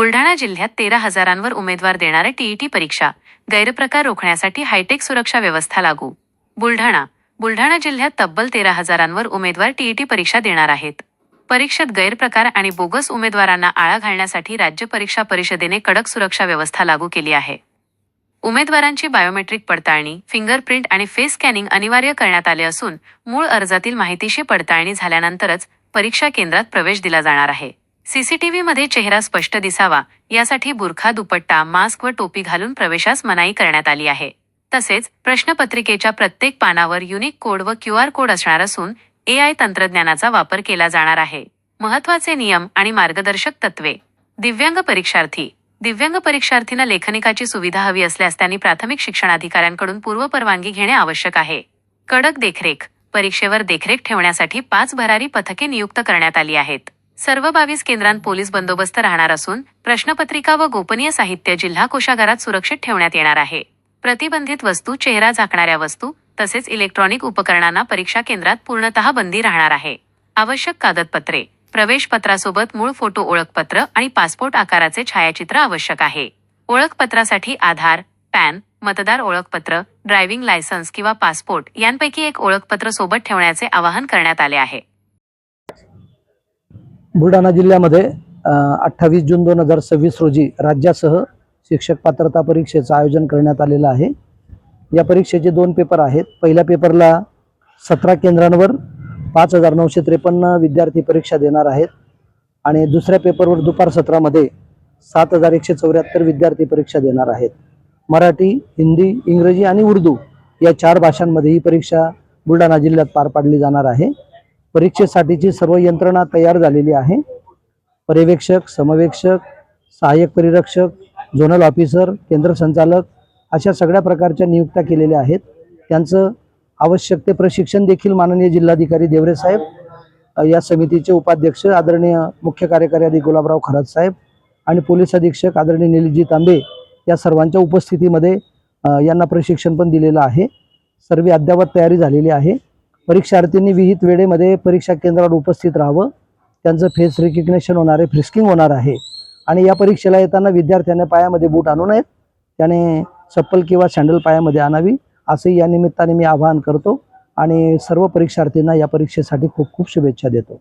बुलढाणा जिल्ह्यात 13,000वर उमेदवार देणारे टीईटी परीक्षा गैरप्रकार रोखण्यासाठी हायटेक सुरक्षा व्यवस्था लागू. बुलढाणा जिल्ह्यात तब्बल 13,000वर उमेदवार टीईटी परीक्षा देणार आहेत. परीक्षेत गैरप्रकार आणि बोगस उमेदवारांना आळा घालण्यासाठी राज्य परीक्षा परिषदेने कडक सुरक्षा व्यवस्था लागू केली आहे. उमेदवारांची बायोमेट्रिक पडताळणी, फिंगरप्रिंट आणि फेस स्कॅनिंग अनिवार्य करण्यात आले असून मूळ अर्जातील माहितीशी पडताळणी झाल्यानंतरच परीक्षा केंद्रात प्रवेश दिला जाणार आहे. सीसीटीव्हीमध्ये चेहरा स्पष्ट दिसावा यासाठी बुरखा, दुपट्टा, मास्क व टोपी घालून प्रवेशास मनाई करण्यात आली आहे. तसेच प्रश्नपत्रिकेच्या प्रत्येक पानावर युनिक कोड व QR कोड असणार असून AI तंत्रज्ञानाचा वापर केला जाणार आहे. महत्त्वाचे नियम आणि मार्गदर्शक तत्वे. दिव्यांग परीक्षार्थींना लेखनिकाची सुविधा हवी असल्यास त्यांनी प्राथमिक शिक्षणाधिकाऱ्यांकडून पूर्वपरवानगी घेणे आवश्यक आहे. कडक देखरेख. परीक्षेवर देखरेख ठेवण्यासाठी 5 भरारी पथके नियुक्त करण्यात आली आहेत. सर्व 22 केंद्रांत पोलीस बंदोबस्त राहणार असून प्रश्नपत्रिका व गोपनीय साहित्य जिल्हा कोषागारात सुरक्षित ठेवण्यात येणार आहे. प्रतिबंधित वस्तू, चेहरा झाकणाऱ्या वस्तू तसेच इलेक्ट्रॉनिक उपकरणांना परीक्षा केंद्रात पूर्णतः बंदी राहणार आहे. आवश्यक कागदपत्रे. प्रवेशपत्रासोबत मूळ फोटो ओळखपत्र आणि पासपोर्ट आकाराचे छायाचित्र आवश्यक आहे. ओळखपत्रासाठी आधार, पॅन, मतदार ओळखपत्र, ड्रायव्हिंग लायसन्स किंवा पासपोर्ट यांपैकी एक ओळखपत्र सोबत ठेवण्याचे आवाहन करण्यात आले आहे. बुलढाणा जिल्ह्यामध्ये 28 जून 2026 रोजी राज्यासह शिक्षक पात्रता परीक्षेचं आयोजन करण्यात आलेलं आहे. या परीक्षेचे 2 पेपर आहेत. पहिल्या पेपरला 17 केंद्रांवर 5,953 विद्यार्थी परीक्षा देणार आहेत आणि दुसऱ्या पेपरवर दुपार सत्रामध्ये 7,174 विद्यार्थी परीक्षा देणार आहेत. मराठी, हिंदी, इंग्रजी आणि उर्दू या 4 भाषांमध्ये ही परीक्षा बुलढाणा जिल्ह्यात पार पाडली जाणार आहे. परीक्षेसाठीची सर्व यंत्रणा तयार झालेली आहे. पर्यवेक्षक, समवेक्षक, सहाय्यक परिरक्षक, झोनल ऑफिसर, केंद्र संचालक अशा सगळ्या प्रकारच्या नियुक्त्या केलेल्या आहेत. त्यांचं आवश्यक ते प्रशिक्षण देखील माननीय जिल्हाधिकारी देवरे साहेब, या समितीचे उपाध्यक्ष आदरणीय मुख्य कार्यकारी अधिकारी गुलाबराव खरात साहेब आणि पोलीस अधीक्षक आदरणीय निलीजी तांबे या सर्वांच्या उपस्थितीमध्ये यांना प्रशिक्षण पण दिलेलं आहे. सर्व अद्ययावत तयारी झालेली आहे. परीक्षार्थींनी विहित वेळेमध्ये परीक्षा केंद्रावर उपस्थित राहावं. त्यांचं फेस रिकग्निशन होणार आहे, फ्रिस्किंग होणार आहे आणि या परीक्षेला येताना विद्यार्थ्यांनी पायामध्ये बूट आणू नयेत. त्याने चप्पल किंवा सँडल पायामध्ये आणावी असंही या निमित्ताने मी आवाहन करतो आणि सर्व परीक्षार्थींना या परीक्षेसाठी खूप खूप शुभेच्छा देतो.